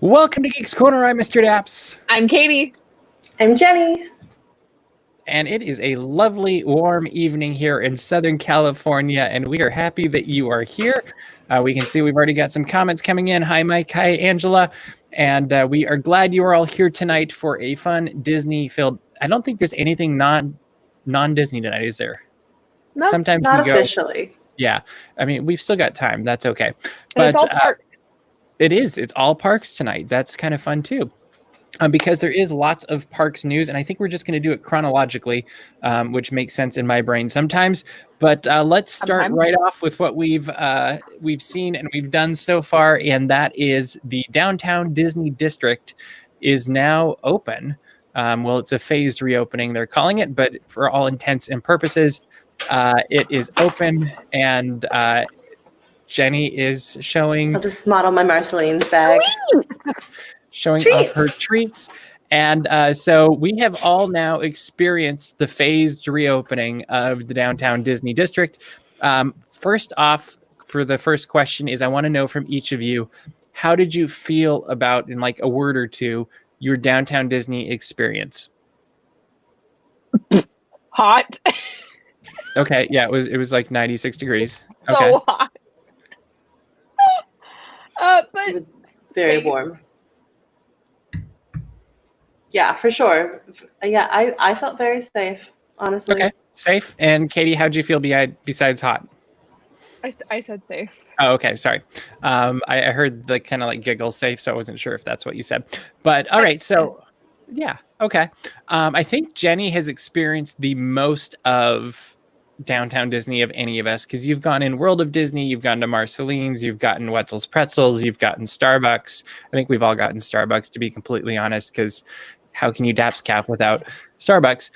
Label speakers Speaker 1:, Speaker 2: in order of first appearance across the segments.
Speaker 1: Welcome to Geeks Corner. I'm Mr. Daps.
Speaker 2: I'm Katie.
Speaker 3: I'm Jenny.
Speaker 1: And it is a lovely, warm evening here in Southern California, and we are happy that you are here. We can see we've already got some comments coming in. Hi, Mike. Hi, Angela. And we are glad you are all here tonight for a fun Disney-filled... I don't think there's anything non-Disney tonight, is there?
Speaker 3: Nope,
Speaker 1: Sometimes
Speaker 3: not
Speaker 1: we go,
Speaker 3: officially.
Speaker 1: Yeah. I mean, we've still got time. That's okay.
Speaker 2: And
Speaker 1: But
Speaker 2: it's all parks.
Speaker 1: it is. It's all parks tonight. That's kind of fun, too. Because there is lots of parks news, and I think we're just going to do it chronologically, which makes sense in my brain sometimes. But let's start right off with what we've seen and we've done so far, and that is the Downtown Disney District is now open. Well, it's a phased reopening, they're calling it, but for all intents and purposes, it is open, and Jenny is showing...
Speaker 3: I'll just model my Marceline's bag.
Speaker 1: Showing off her treats. And so we have all now experienced the phased reopening of the Downtown Disney District. First off, for the first question is I want to know from each of you, how did you feel about, in like a word or two, your Downtown Disney experience?
Speaker 2: Hot.
Speaker 1: Okay, yeah, it was like 96 degrees. Okay.
Speaker 2: So hot. But
Speaker 3: It was very warm. Yeah, for sure. Yeah, I felt very safe, honestly.
Speaker 1: Okay, safe. And Katie, how'd you feel besides hot?
Speaker 2: I said safe.
Speaker 1: Oh, okay. Sorry. I heard the kind of like giggle safe, so I wasn't sure if that's what you said. But all right. So, yeah. Okay. I think Jenny has experienced the most of Downtown Disney of any of us, because you've gone in World of Disney, you've gone to Marceline's, you've gotten Wetzel's Pretzels, you've gotten Starbucks. I think we've all gotten Starbucks, to be completely honest, because how can you Daps cap without Starbucks?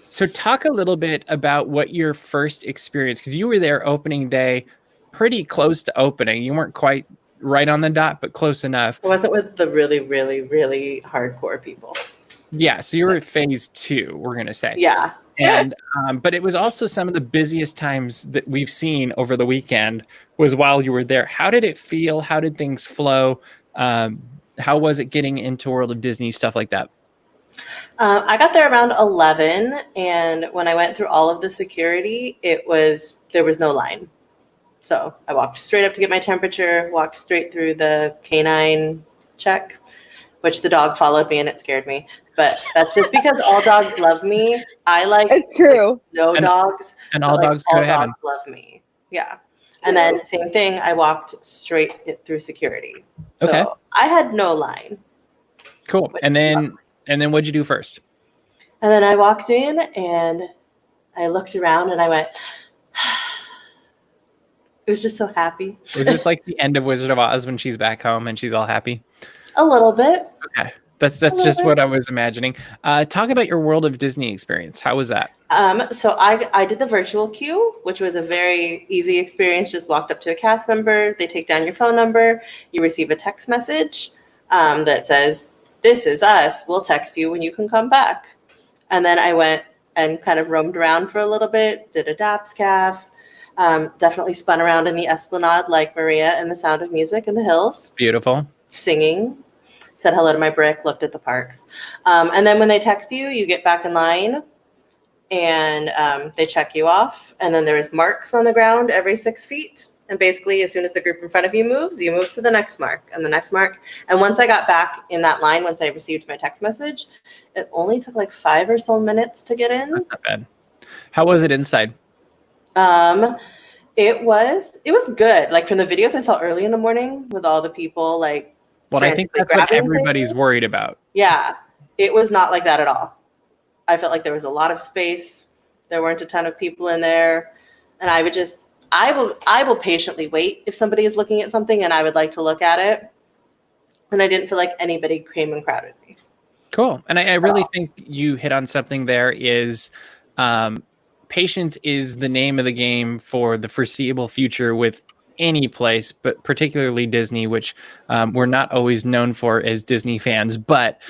Speaker 1: So talk a little bit about what your first experience, because you were there opening day, pretty close to opening. You weren't quite right on the dot, but close enough.
Speaker 3: I wasn't with the really, really, really hardcore people.
Speaker 1: Yeah, so you were at phase 2, we're going to say.
Speaker 3: Yeah.
Speaker 1: And but it was also some of the busiest times that we've seen over the weekend was while you were there. How did it feel? How did things flow? How was it getting into World of Disney, stuff like that?
Speaker 3: I got there around 11, and when I went through all of the security, there was no line. So I walked straight up to get my temperature, walked straight through the canine check, which the dog followed me and it scared me. But that's just because all dogs love me. I like
Speaker 2: It's true.
Speaker 3: dogs.
Speaker 1: And all dogs go to heaven.
Speaker 3: Dogs love me. Yeah. And then same thing, I walked straight through security. So
Speaker 1: Okay.
Speaker 3: I had no line.
Speaker 1: Cool. And then what'd you do first?
Speaker 3: And then I walked in and I looked around and I went, it was just so happy.
Speaker 1: Was this like the end of Wizard of Oz when she's back home and she's all happy?
Speaker 3: A little bit.
Speaker 1: Okay. That's just what I was imagining. Talk about your World of Disney experience. How was that?
Speaker 3: So I did the virtual queue, which was a very easy experience. Just walked up to a cast member. They take down your phone number. You receive a text message that says, "This is us. We'll text you when you can come back." And then I went and kind of roamed around for a little bit, did a Daps calf, definitely spun around in the Esplanade like Maria and the Sound of Music in the Hills.
Speaker 1: Beautiful.
Speaker 3: Singing. Said hello to my brick, looked at the parks. And then when they text you, you get back in line and they check you off. And then there's marks on the ground every 6 feet. And basically, as soon as the group in front of you moves, you move to the next mark and the next mark. And once I got back in that line, once I received my text message, it only took like 5 or so minutes to get in.
Speaker 1: That's not bad. How was it inside?
Speaker 3: It was good. Like from the videos I saw early in the morning with all the people like,
Speaker 1: well, I think that's what everybody's worried about.
Speaker 3: Yeah, it was not like that at all. I felt like there was a lot of space. There weren't a ton of people in there. And I will patiently wait if somebody is looking at something and I would like to look at it. And I didn't feel like anybody came and crowded me.
Speaker 1: Cool. And I really think you hit on something there is patience is the name of the game for the foreseeable future with any place, but particularly Disney, which we're not always known for as Disney fans, but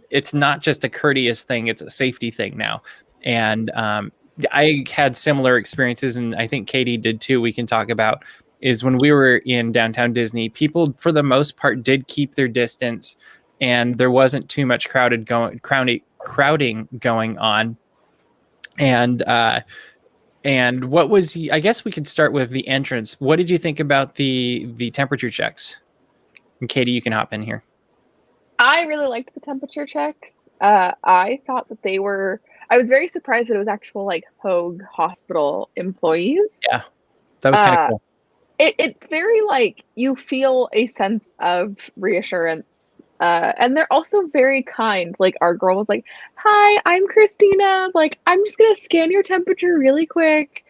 Speaker 1: it's not just a courteous thing, it's a safety thing now. And I had similar experiences, and I think Katie did too. We can talk about is when we were in downtown Disney, people for the most part did keep their distance, and there wasn't too much crowding going on. And what was, I guess we could start with the entrance. What did you think about the temperature checks? And Katie, you can hop in here.
Speaker 2: I really liked the temperature checks. I thought that I was very surprised that it was actual like Hoag Hospital employees.
Speaker 1: Yeah, that was kind of cool.
Speaker 2: It's very like you feel a sense of reassurance. And they're also very kind. Like our girl was like, "Hi, I'm Christina. Like, I'm just gonna scan your temperature really quick."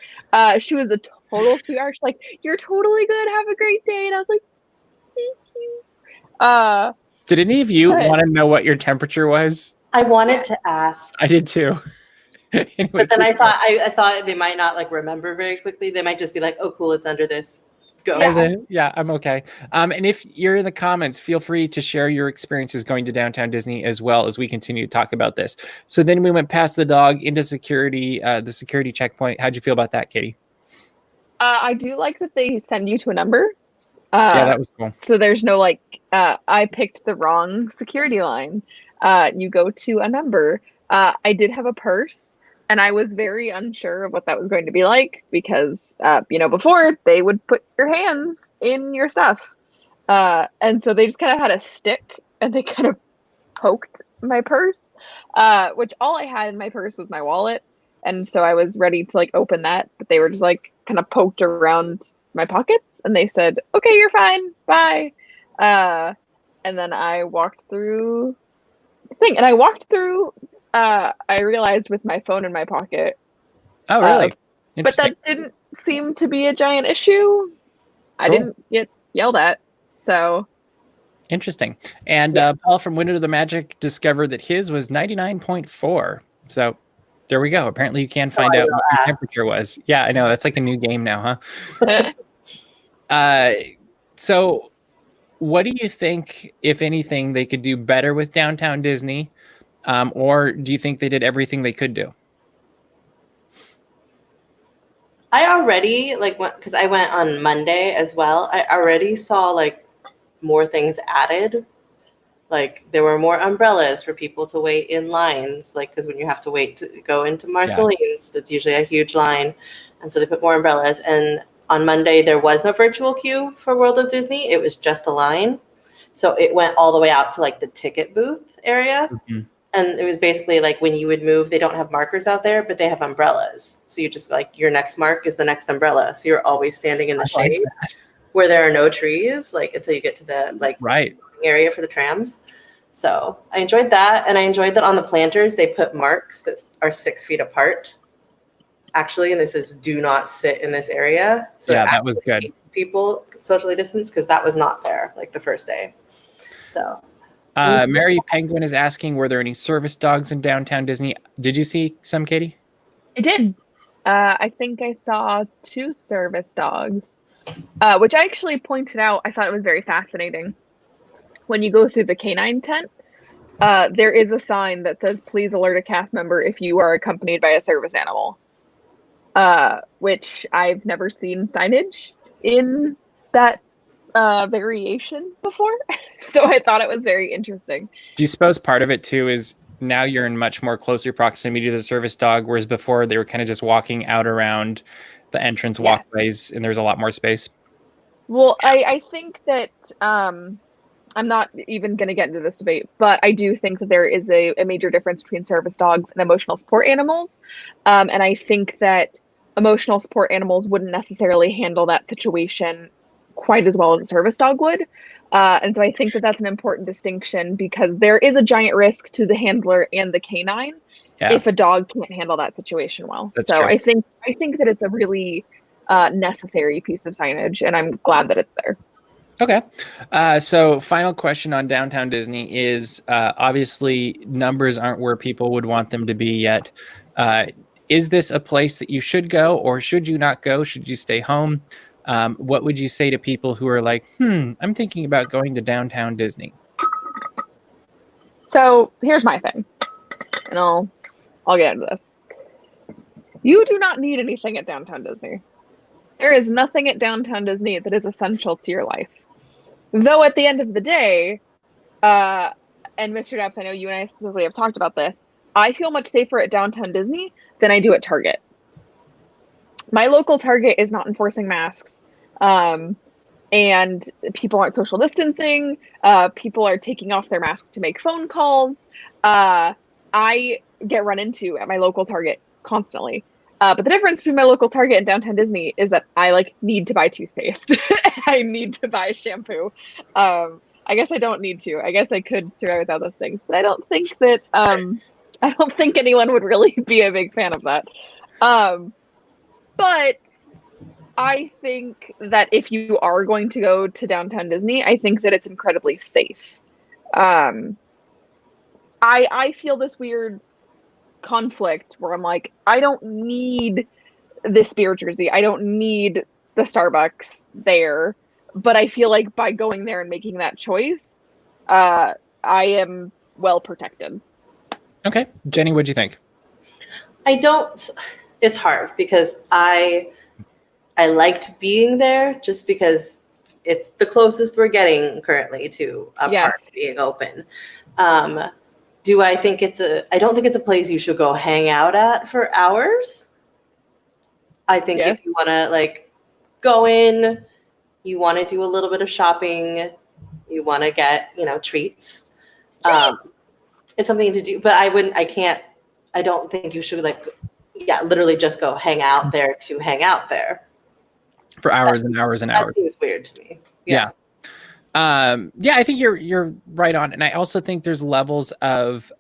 Speaker 2: She was a total sweetheart. She's like, "You're totally good. Have a great day." And I was like, "Thank you."
Speaker 1: Did any of you want to know what your temperature was?
Speaker 3: I wanted to ask.
Speaker 1: I did too. Anyway,
Speaker 3: but then I thought they might not like remember very quickly. They might just be like, "Oh, cool, it's under this. Go."
Speaker 1: Yeah, I'm okay. And if you're in the comments, feel free to share your experiences going to downtown Disney as well as we continue to talk about this. So then we went past the dog into security, the security checkpoint. How'd you feel about that, Katie?
Speaker 2: I do like that they send you to a number.
Speaker 1: Yeah, that was cool.
Speaker 2: So there's no like, I picked the wrong security line. You go to a number. I did have a purse. And I was very unsure of what that was going to be like because, before they would put your hands in your stuff. And so they just kind of had a stick and they kind of poked my purse, which all I had in my purse was my wallet. And so I was ready to like open that, but they were just like kind of poked around my pockets and they said, "Okay, you're fine. Bye." And then I walked through the thing and I walked through I realized with my phone in my pocket.
Speaker 1: Oh, really?
Speaker 2: But that didn't seem to be a giant issue. Cool. I didn't get yelled at, so.
Speaker 1: Interesting. And Paul from Window to the Magic discovered that his was 99.4. So there we go. Apparently you can find out what your temperature was. Yeah, I know. That's like a new game now, huh? So what do you think, if anything, they could do better with downtown Disney? Or do you think they did everything they could do?
Speaker 3: I already because I went on Monday as well. I already saw like more things added. Like there were more umbrellas for people to wait in lines. Like because when you have to wait to go into Marceline's, that's usually a huge line, and so they put more umbrellas. And on Monday there was no virtual queue for World of Disney. It was just a line, so it went all the way out to like the ticket booth area. Mm-hmm. And it was basically like when you would move, they don't have markers out there, but they have umbrellas. So you just like your next mark is the next umbrella. So you're always standing in the shade where there are no trees, like until you get to the area for the trams. So I enjoyed that. And I enjoyed that on the planters, they put marks that are 6 feet apart. Actually, and this is do not sit in this area. So
Speaker 1: yeah, that was good.
Speaker 3: People socially distanced because that was not there like the first day. So
Speaker 1: Mary Penguin is asking, were there any service dogs in downtown Disney? Did you see some, Katie?
Speaker 2: I did. I think I saw 2 service dogs, which I actually pointed out. I thought it was very fascinating. When you go through the canine tent, there is a sign that says, "Please alert a cast member if you are accompanied by a service animal," which I've never seen signage in that variation before. So I thought it was very interesting.
Speaker 1: Do you suppose part of it too is now you're in much more closer proximity to the service dog, whereas before they were kind of just walking out around the entrance walkways and there's a lot more space?
Speaker 2: Well, I think that I'm not even going to get into this debate, but I do think that there is a major difference between service dogs and emotional support animals. And I think that emotional support animals wouldn't necessarily handle that situation quite as well as a service dog would. And so I think that that's an important distinction because there is a giant risk to the handler and the canine if a dog can't handle that situation well.
Speaker 1: That's
Speaker 2: so
Speaker 1: true.
Speaker 2: I think that it's a really necessary piece of signage, and I'm glad that it's there.
Speaker 1: Okay. So final question on downtown Disney is obviously numbers aren't where people would want them to be yet. Is this a place that you should go or should you not go? Should you stay home? What would you say to people who are like, I'm thinking about going to downtown Disney?
Speaker 2: So here's my thing, and I'll get into this. You do not need anything at downtown Disney. There is nothing at Downtown Disney that is essential to your life. Though at the end of the day, and Mr. Daps, I know you and I specifically have talked about this, I feel much safer at Downtown Disney than I do at Target. My local Target is not enforcing masks. And people aren't social distancing. People are taking off their masks to make phone calls. I get run into at my local Target constantly. But the difference between my local Target and Downtown Disney is that I need to buy toothpaste. I need to buy shampoo. I guess I don't need to. I guess I could survive without those things, but I don't think that I don't think anyone would really be a big fan of that. But I think that if you are going to go to Downtown Disney, I think that it's incredibly safe. I feel this weird conflict where I'm like, I don't need this beer jersey. I don't need the Starbucks there. But I feel like by going there and making that choice, I am well protected.
Speaker 1: Okay. Jenny, what'd you think?
Speaker 3: It's hard because I liked being there just because it's the closest we're getting currently to a park being open. Do I think I don't think it's a place you should go hang out at for hours. I think if you want to go in, you want to do a little bit of shopping, you want to get, treats. It's something to do, but I don't think you should literally just go hang out there to hang out there.
Speaker 1: For hours and hours and hours.
Speaker 3: That seems weird to me.
Speaker 1: Yeah. I think you're right on. And I also think there's levels of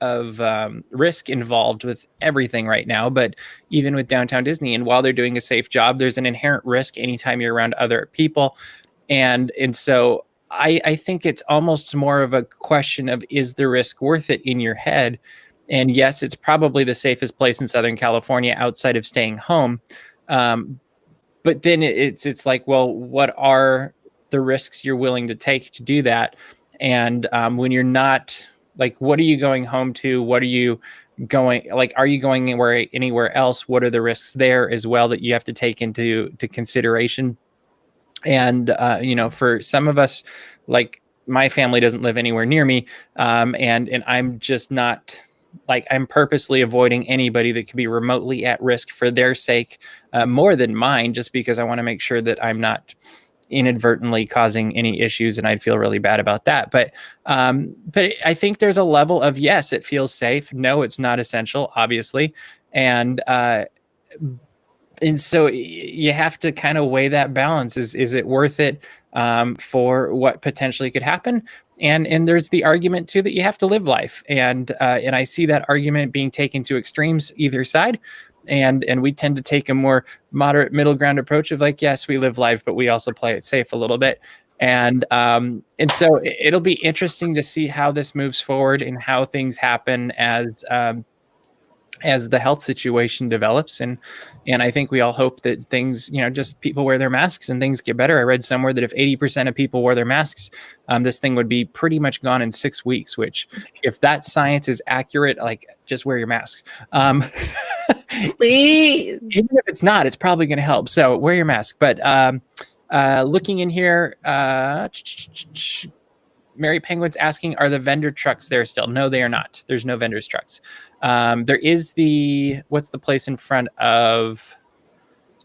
Speaker 1: risk involved with everything right now, but even with Downtown Disney, and while they're doing a safe job, there's an inherent risk anytime you're around other people. And so I think it's almost more of a question of, is the risk worth it in your head? And yes, it's probably the safest place in Southern California outside of staying home. But then it's like, well, what are the risks you're willing to take to do that? And when you're not, what are you going home to? What are you going, are you going anywhere else? What are the risks there as well that you have to take into consideration? And, for some of us, my family doesn't live anywhere near me. And I'm just not, I'm purposely avoiding anybody that could be remotely at risk for their sake, more than mine, just because I want to make sure that I'm not inadvertently causing any issues, and I'd feel really bad about that. But I think there's a level of, yes, it feels safe. No, it's not essential, obviously. And so you have to kind of weigh that balance. Is it worth it for what potentially could happen? And there's the argument too that you have to live life. And I see that argument being taken to extremes either side. And we tend to take a more moderate middle ground approach of yes, we live life, but we also play it safe a little bit. And so it'll be interesting to see how this moves forward and how things happen as the health situation develops. And I think we all hope that things, just people wear their masks and things get better. I read somewhere that if 80% of people wore their masks, this thing would be pretty much gone in 6 weeks, which if that science is accurate, just wear your masks.
Speaker 2: Please.
Speaker 1: Even if it's not, it's probably going to help. So wear your mask. But looking in here, Mary Penguin's asking, are the vendor trucks there still? No, they are not. There's no vendors trucks. There is what's the place in front of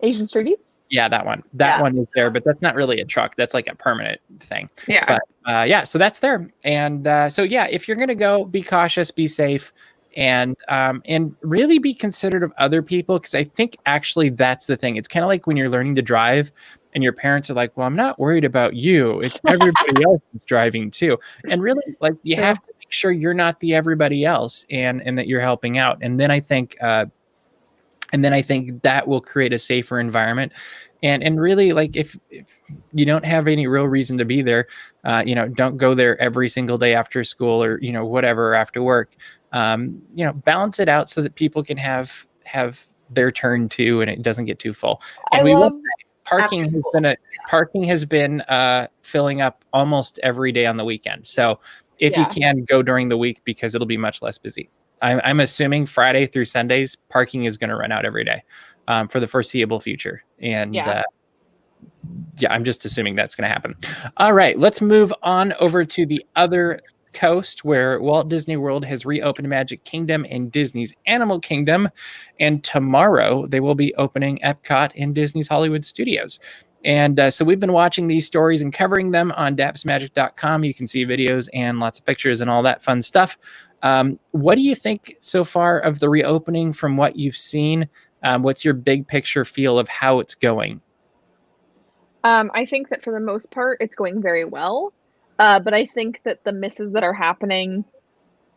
Speaker 2: Asian Street Eats?
Speaker 1: Yeah, that one. That one is there, but that's not really a truck. That's a permanent thing.
Speaker 2: Yeah.
Speaker 1: But so that's there. And if you're going to go, be cautious, be safe, and really be considerate of other people. Because I think actually that's the thing. It's kind of like when you're learning to drive and your parents are like, well, I'm not worried about you. It's everybody else that's driving too. And really, you have to make sure you're not the everybody else and that you're helping out. And then I think that will create a safer environment. And really, if you don't have any real reason to be there, don't go there every single day after school or, whatever, after work. Balance it out so that people can have their turn too, and it doesn't get too full. And will say, parking has been filling up almost every day on the weekend. So if you can, go during the week because it'll be much less busy. I'm assuming Friday through Sundays, parking is going to run out every day for the foreseeable future. And yeah, I'm just assuming that's going to happen. All right, let's move on over to the other coast where Walt Disney World has reopened Magic Kingdom and Disney's Animal Kingdom. And tomorrow they will be opening Epcot and Disney's Hollywood Studios. And so we've been watching these stories and covering them on dapsmagic.com. You can see videos and lots of pictures and all that fun stuff. What do you think so far of the reopening from what you've seen? What's your big picture feel of how it's going?
Speaker 2: I think that for the most part, it's going very well. But I think that the misses that are happening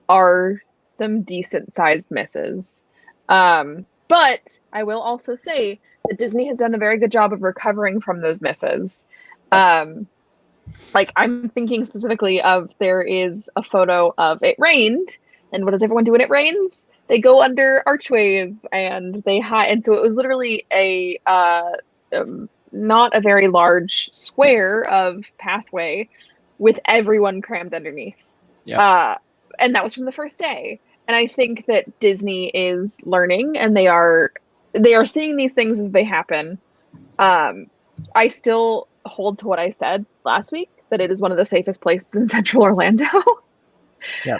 Speaker 2: are some decent sized misses. But I will also say that Disney has done a very good job of recovering from those misses. Like I'm thinking specifically of there is a photo of it rained, and what does everyone do when it rains? They go under archways and they hide. And so it was literally a not a very large square of pathway with everyone crammed underneath.
Speaker 1: Yeah.
Speaker 2: And that was from the first day. And I think that Disney is learning and they are seeing these things as they happen. I still hold to what I said last week, that it is one of the safest places in Central Orlando.
Speaker 1: Yeah.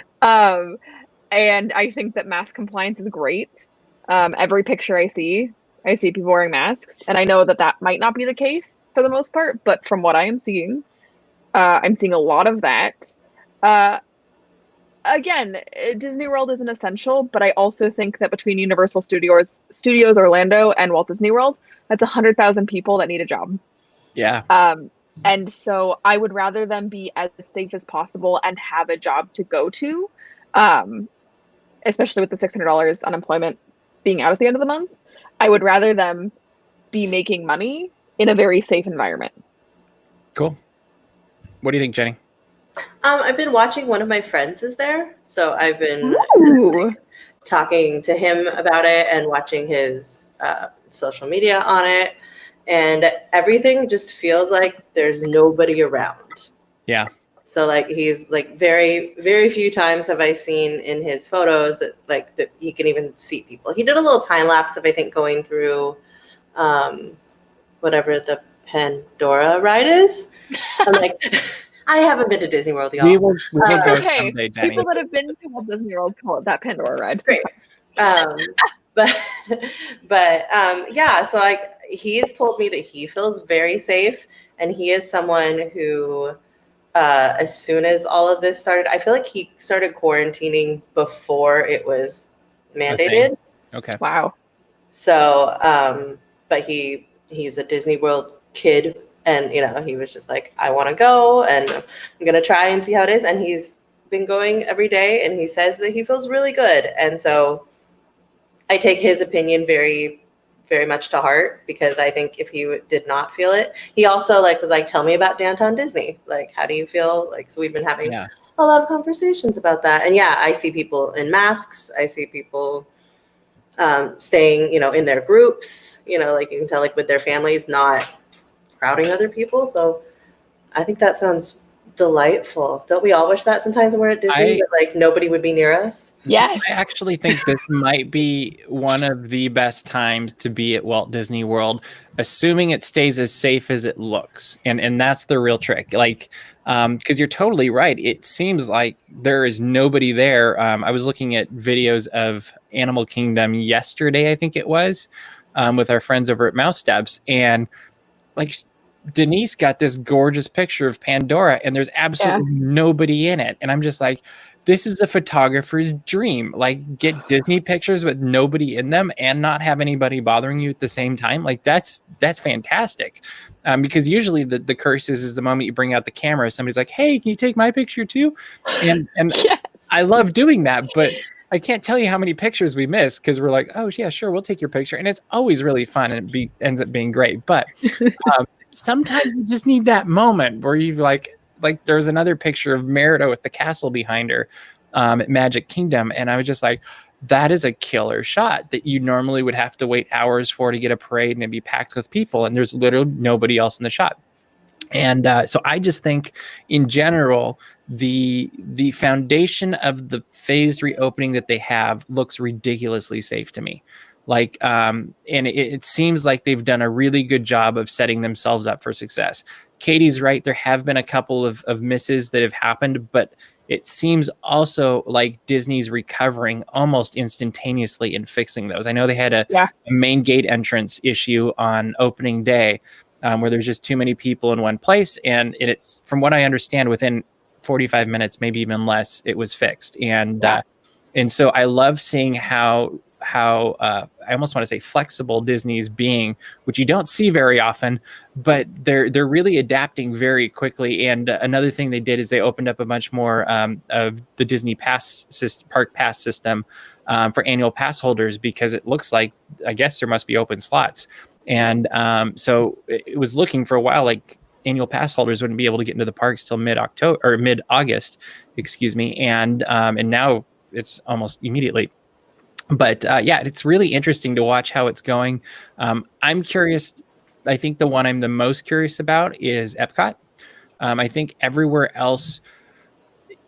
Speaker 2: And I think that mask compliance is great. Every picture I see people wearing masks, and I know that that might not be the case for the most part, but from what I am seeing, I'm seeing a lot of that. Again, Disney World is an essential, but I also think that between Universal Studios Orlando and Walt Disney World, that's 100,000 people that need a job.
Speaker 1: Yeah.
Speaker 2: And so I would rather them be as safe as possible and have a job to go to, especially with the $600 unemployment being out at the end of the month. I would rather them be making money in a very safe environment.
Speaker 1: Cool. What do you think, Jenny?
Speaker 3: I've been watching. One of my friends is there, so I've been talking to him about it and watching his social media on it, and everything just feels like there's nobody around.
Speaker 1: Yeah.
Speaker 3: So like he's like very, very few times have I seen in his photos that like that he can even see people. He did a little time lapse of I think going through whatever the Pandora ride is. I'm like, I haven't been to Disney World, y'all.
Speaker 1: We will go
Speaker 2: okay,
Speaker 1: someday, Jenny.
Speaker 2: people that have been to Walt Disney World call it that Pandora ride.
Speaker 3: Great. But yeah, so like he's told me that he feels very safe, and he is someone who as soon as all of this started, I feel like he started quarantining before it was mandated.
Speaker 1: Okay.
Speaker 2: Wow.
Speaker 3: So but he's a Disney World kid, and you know, he was just like, I want to go and I'm gonna try and see how it is, and he's been going every day, and he says that he feels really good. And so I take his opinion very, very much to heart, because I think if he did not feel it, he also like was like, tell me about downtown Disney. Like, how do you feel? Like, so we've been having a lot of conversations about that. And yeah, I see people in masks. I see people staying, you know, in their groups, you know, like you can tell like with their families, not crowding other people. So I think that sounds delightful. Don't we all wish that sometimes when we're at Disney, that like nobody would be near us?
Speaker 2: Yes.
Speaker 1: I actually think this might be one of the best times to be at Walt Disney World, assuming it stays as safe as it looks. And that's the real trick. Like, because you're totally right. It seems like there is nobody there. I was looking at videos of Animal Kingdom yesterday, I think it was, with our friends over at Mouse Steps. And like, Denise got this gorgeous picture of Pandora, and there's absolutely nobody in it. And I'm just like, this is a photographer's dream. Like, get Disney pictures with nobody in them and not have anybody bothering you at the same time. Like, that's fantastic. Because usually the curse is the moment you bring out the camera, somebody's like, hey, can you take my picture too? And
Speaker 2: Yes.
Speaker 1: I love doing that, but I can't tell you how many pictures we miss because we're like, oh yeah, sure, we'll take your picture. And it's always really fun, and it ends up being great. But sometimes you just need that moment where you've like there's another picture of Merida with the castle behind her at Magic Kingdom. And I was just like, that is a killer shot that you normally would have to wait hours for to get a parade and it'd be packed with people. And there's literally nobody else in the shot. And so I just think in general, the foundation of the phased reopening that they have looks ridiculously safe to me. and it seems like they've done a really good job of setting themselves up for success. Katie's right. There have been a couple of misses that have happened, but it seems also like Disney's recovering almost instantaneously in fixing those. I know they had a main gate entrance issue on opening day where there's just too many people in one place. And it's, from what I understand, within 45 minutes, maybe even less, it was fixed. And so I love seeing how I almost want to say flexible Disney's being, which you don't see very often, but they're really adapting very quickly. And another thing they did is they opened up a bunch more of the Disney park pass system for annual pass holders, because it looks like, I guess there must be open slots. And so it was looking for a while like annual pass holders wouldn't be able to get into the parks till mid-August, excuse me. And now it's almost immediately. But it's really interesting to watch how it's going. I'm curious. I think the one I'm the most curious about is Epcot. I think everywhere else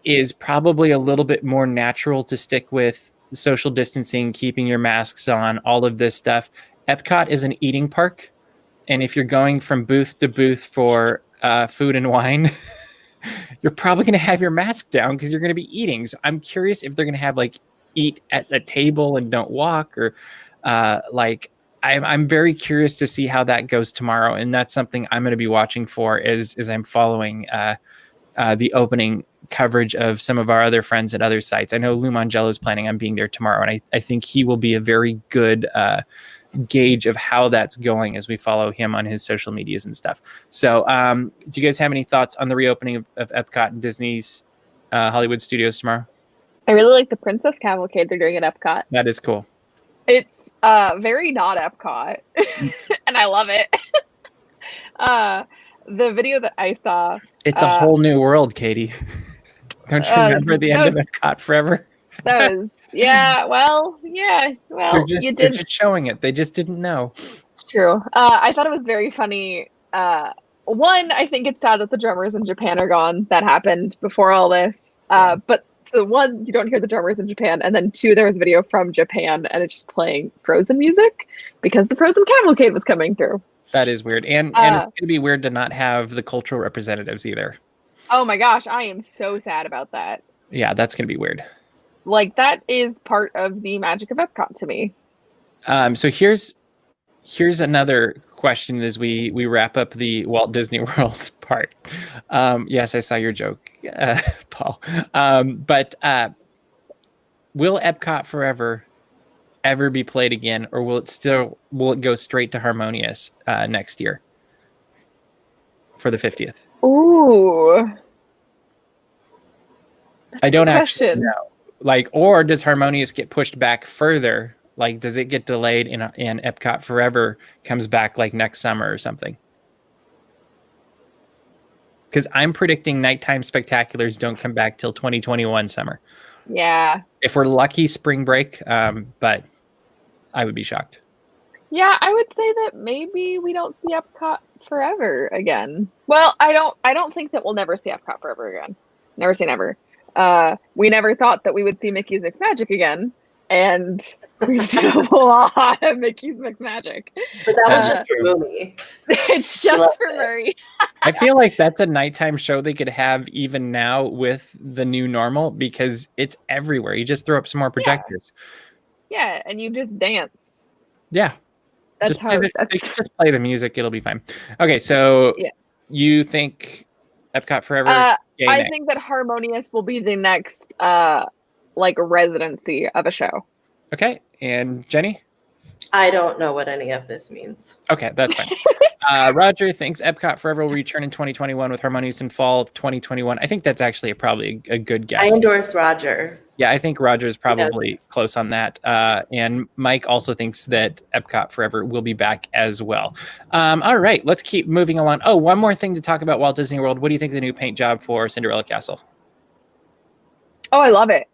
Speaker 1: is probably a little bit more natural to stick with social distancing, keeping your masks on, all of this stuff. Epcot is an eating park. And if you're going from booth to booth for food and wine, you're probably going to have your mask down because you're going to be eating. So I'm curious if they're going to have like eat at the table and don't walk, or I'm very curious to see how that goes tomorrow. And that's something I'm going to be watching for as I'm following the opening coverage of some of our other friends at other sites. I know Lou Mangello is planning on being there tomorrow, and I think he will be a very good gauge of how that's going as we follow him on his social medias and stuff. So do you guys have any thoughts on the reopening of Epcot and Disney's Hollywood Studios tomorrow?
Speaker 2: I really like the Princess Cavalcade they're doing at Epcot.
Speaker 1: That is cool.
Speaker 2: It's very not Epcot, and I love it. The video that I saw...
Speaker 1: It's a whole new world, Katie. Don't you remember the end of Epcot Forever?
Speaker 2: That was... Well,
Speaker 1: they're just showing it. They just didn't know.
Speaker 2: It's true. I thought it was very funny. One, I think it's sad that the drummers in Japan are gone. That happened before all this. But so one, you don't hear the drummers in Japan, and then two, there was a video from Japan, and it's just playing Frozen music because the Frozen Cavalcade was coming through. That
Speaker 1: is weird, and it's going to be weird to not have the cultural representatives either.
Speaker 2: Oh my gosh, I am so sad about that.
Speaker 1: Yeah, that's going to be weird.
Speaker 2: Like, that is part of the magic of Epcot to me.
Speaker 1: So here's another question as we wrap up the Walt Disney World part. Yes, I saw your joke, Paul. But will Epcot Forever ever be played again, or will it go straight to Harmonious next year for the 50th?
Speaker 2: Ooh.
Speaker 1: I don't actually know. Or does Harmonious get pushed back further? Like, does it get delayed and Epcot Forever comes back like next summer or something? Because I'm predicting nighttime spectaculars don't come back till 2021 summer.
Speaker 2: Yeah.
Speaker 1: If we're lucky, spring break, but I would be shocked.
Speaker 2: Yeah, I would say that maybe we don't see Epcot Forever again. Well, I don't think that we'll never see Epcot Forever again. Never say never. We never thought that we would see Mickey's Mixed Magic again, and we've seen a lot of Mickey's Mixed Magic.
Speaker 3: But that was just for Murray.
Speaker 2: It's just for Murray.
Speaker 1: I feel like that's a nighttime show they could have even now with the new normal, because it's everywhere. You just throw up some more projectors.
Speaker 2: Yeah, and you just dance.
Speaker 1: Yeah.
Speaker 2: That's
Speaker 1: they can just play the music. It'll be fine. Okay, so you think Epcot Forever?
Speaker 2: I think that Harmonious will be the next residency of a show.
Speaker 1: Okay, and Jenny?
Speaker 3: I don't know what any of this means.
Speaker 1: Okay, that's fine. Roger thinks Epcot Forever will return in 2021 with Harmonious in fall of 2021. I think that's actually probably a good guess.
Speaker 3: I endorse Roger.
Speaker 1: Yeah, I think Roger's probably close on that. And Mike also thinks that Epcot Forever will be back as well. All right, let's keep moving along. Oh, one more thing to talk about Walt Disney World. What do you think of the new paint job for Cinderella Castle?
Speaker 2: Oh, I love it.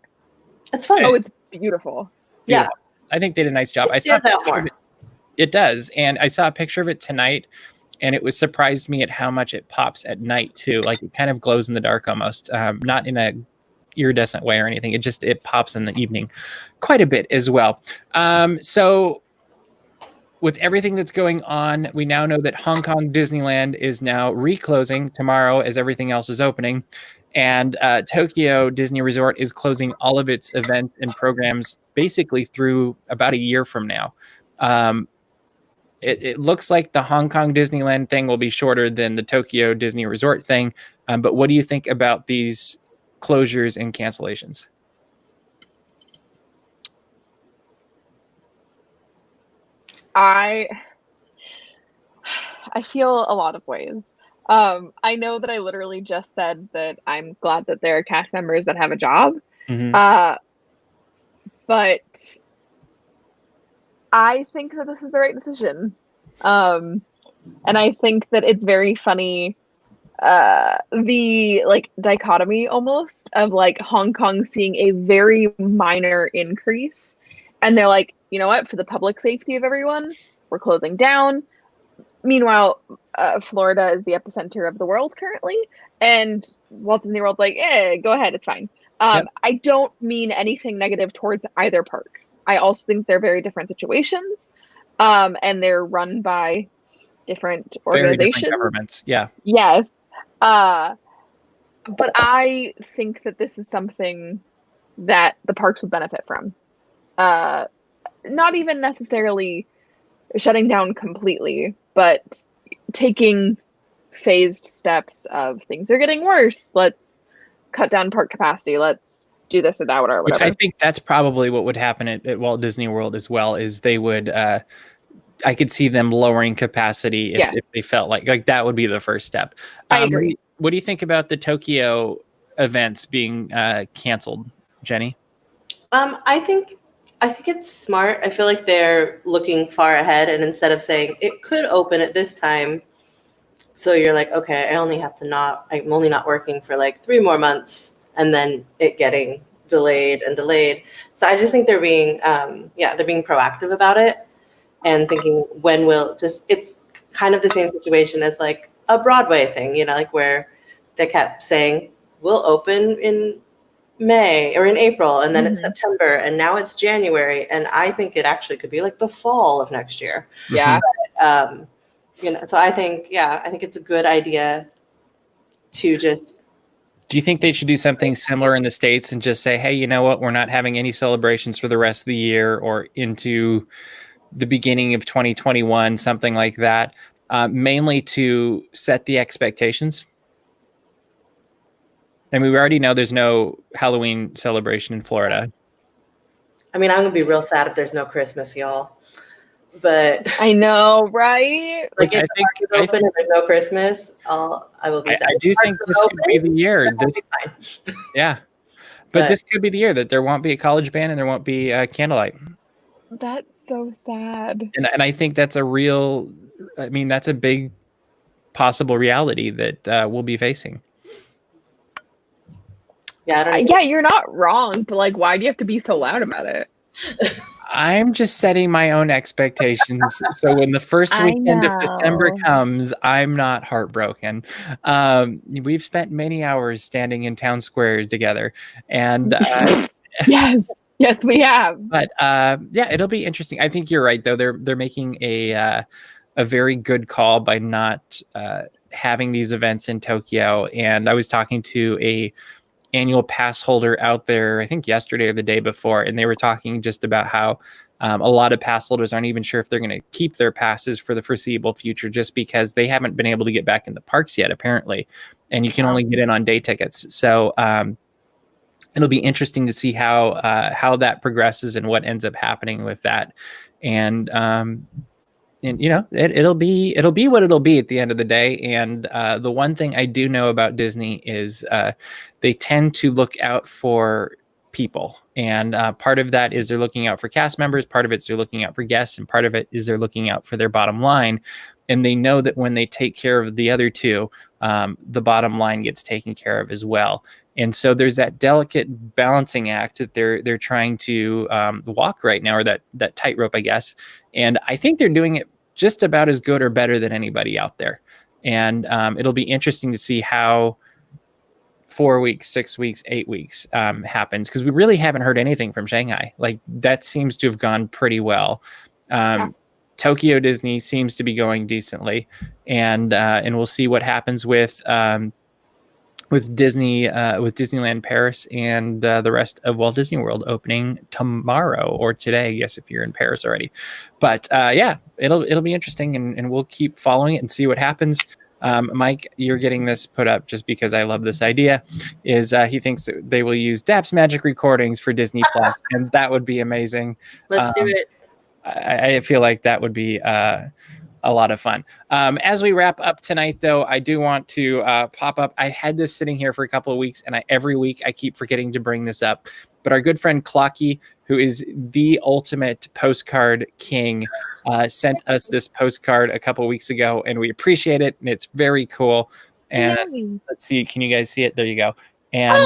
Speaker 3: It's fun.
Speaker 2: Oh, it's beautiful.
Speaker 3: Yeah.
Speaker 1: I think they did a nice job. I saw it does. And I saw a picture of it tonight, and it was surprised me at how much it pops at night too. Like, it kind of glows in the dark almost, not in a iridescent way or anything. It pops in the evening quite a bit as well. So with everything that's going on, we now know that Hong Kong Disneyland is now reclosing tomorrow as everything else is opening. And Tokyo Disney Resort is closing all of its events and programs basically through about a year from now. It looks like the Hong Kong Disneyland thing will be shorter than the Tokyo Disney Resort thing. But what do you think about these closures and cancellations?
Speaker 2: I feel a lot of ways. I know that I literally just said that I'm glad that there are cast members that have a job.
Speaker 1: Mm-hmm.
Speaker 2: But I think that this is the right decision. And I think that it's very funny, the like dichotomy almost of like Hong Kong seeing a very minor increase. And they're like, you know what, for the public safety of everyone, we're closing down. Meanwhile, Florida is the epicenter of the world currently. And Walt Disney World's like, go ahead, it's fine.
Speaker 1: Yep.
Speaker 2: I don't mean anything negative towards either park. I also think they're very different situations. And they're run by different organizations.
Speaker 1: Very different governments, yeah.
Speaker 2: Yes. But I think that this is something that the parks would benefit from. Not even necessarily shutting down completely, but taking phased steps of things are getting worse. Let's cut down park capacity. Let's do this or that or whatever.
Speaker 1: Which I think that's probably what would happen at Walt Disney World as well, is they would, I could see them lowering capacity if they felt like that would be the first step.
Speaker 2: I agree.
Speaker 1: What do you think about the Tokyo events being canceled, Jenny?
Speaker 3: I think it's smart. I feel like they're looking far ahead, and instead of saying it could open at this time, so you're like, okay, I'm only not working for like 3 more months, and then it getting delayed and delayed. So I just think they're being proactive about it and thinking it's kind of the same situation as like a Broadway thing, like where they kept saying we'll open in May or in April, and then it's September, and now it's January, and I think it actually could be like the fall of next year.
Speaker 2: Yeah.
Speaker 3: But, so I think it's a good idea to just.
Speaker 1: Do you think they should do something similar in the States and just say, hey, you know what, we're not having any celebrations for the rest of the year or into the beginning of 2021, something like that, mainly to set the expectations? I mean, we already know there's no Halloween celebration in Florida.
Speaker 3: I mean, I'm going to be real sad if there's no Christmas, y'all. But
Speaker 2: I know, right?
Speaker 3: Like, if it's open and there's no Christmas, I will be sad.
Speaker 1: I do think this could be the year. Yeah. But this could be the year that there won't be a college band and there won't be candlelight.
Speaker 2: That's so sad.
Speaker 1: And I think that's that's a big possible reality that we'll be facing.
Speaker 2: Yeah, you're not wrong, but like, why do you have to be so loud about it?
Speaker 1: I'm just setting my own expectations. So when the first weekend of December comes, I'm not heartbroken. We've spent many hours standing in town squares together, and
Speaker 2: yes, we have.
Speaker 1: But it'll be interesting. I think you're right, though. They're making a very good call by not having these events in Tokyo. And I was talking to a annual pass holder out there, I think yesterday or the day before, and they were talking just about how a lot of pass holders aren't even sure if they're going to keep their passes for the foreseeable future, just because they haven't been able to get back in the parks yet, apparently, and you can only get in on day tickets. So it'll be interesting to see how that progresses and what ends up happening with that. And it'll be what it'll be at the end of the day. And the one thing I do know about Disney is they tend to look out for people. And part of that is they're looking out for cast members. Part of it's they're looking out for guests. And part of it is they're looking out for their bottom line. And they know that when they take care of the other two, the bottom line gets taken care of as well. And so there's that delicate balancing act that they're trying to walk right now, or that tightrope, I guess. And I think they're doing it just about as good or better than anybody out there. And it'll be interesting to see how 4 weeks, 6 weeks, 8 weeks happens, because we really haven't heard anything from Shanghai. Like, that seems to have gone pretty well. Tokyo Disney seems to be going decently, and we'll see what happens with Disneyland Paris and the rest of Walt Disney World opening tomorrow or today, I guess, if you're in Paris already. But yeah, it'll be interesting, and we'll keep following it and see what happens. Mike, you're getting this put up just because I love this idea. Is he thinks that they will use Daps magic recordings for Disney Plus, and that would be amazing.
Speaker 3: Let's do it.
Speaker 1: I feel like that would be a lot of fun. As we wrap up tonight, though, I do want to pop up. I had this sitting here for a couple of weeks, and every week I keep forgetting to bring this up. But our good friend Clocky, who is the ultimate postcard king, sent us this postcard a couple of weeks ago, and we appreciate it, and it's very cool. And let's see, can you guys see it? There you go. And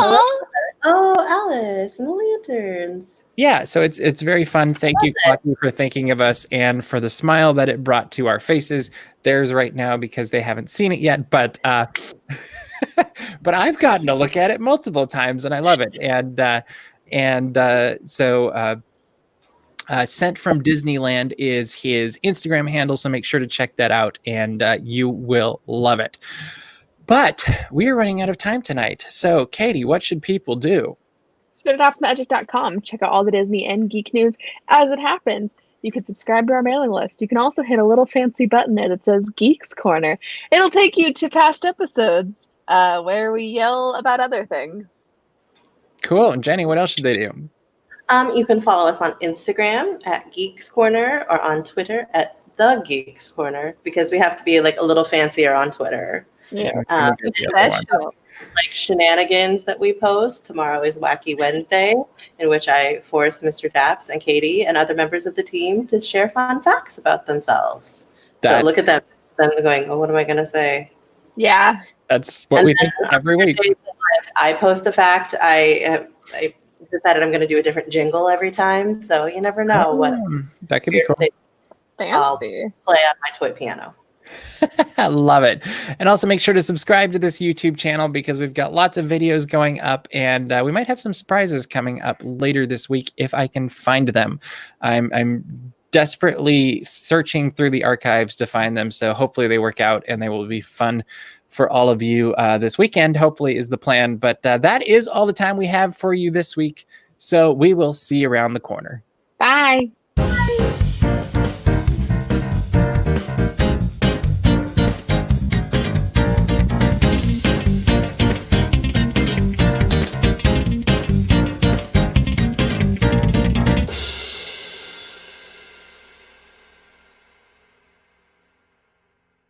Speaker 3: Alice and the lanterns.
Speaker 1: Yeah, so it's very fun. Thank you, Clocky, for thinking of us and for the smile that it brought to our faces. Theirs right now because they haven't seen it yet, but but I've gotten to look at it multiple times and I love it. So Sent from Disneyland is his Instagram handle, so make sure to check that out, and you will love it. But we are running out of time tonight. So, Katie, what should people do?
Speaker 2: Go to dapsmagic.com. Check out all the Disney and geek news as it happens. You can subscribe to our mailing list. You can also hit a little fancy button there that says Geeks Corner. It'll take you to past episodes where we yell about other things.
Speaker 1: Cool. And Jenny, what else should they do?
Speaker 3: You can follow us on Instagram at Geeks Corner or on Twitter at The Geeks Corner, because we have to be like a little fancier on Twitter.
Speaker 2: Yeah.
Speaker 3: Like shenanigans that we post. Tomorrow is Wacky Wednesday, in which I force Mr. Daps and Katie and other members of the team to share fun facts about themselves. So look at them going, oh, what am I going to say?
Speaker 2: Yeah.
Speaker 1: That's what we think every week.
Speaker 3: I post a fact. I decided I'm going to do a different jingle every time. So you never know what.
Speaker 1: That could be cool.
Speaker 3: I'll play on my toy piano.
Speaker 1: I love it. And also make sure to subscribe to this YouTube channel because we've got lots of videos going up, and we might have some surprises coming up later this week if I can find them. I'm desperately searching through the archives to find them, so hopefully they work out and they will be fun for all of you this weekend, hopefully is the plan. But that is all the time we have for you this week, so we will see you around the corner.
Speaker 2: Bye.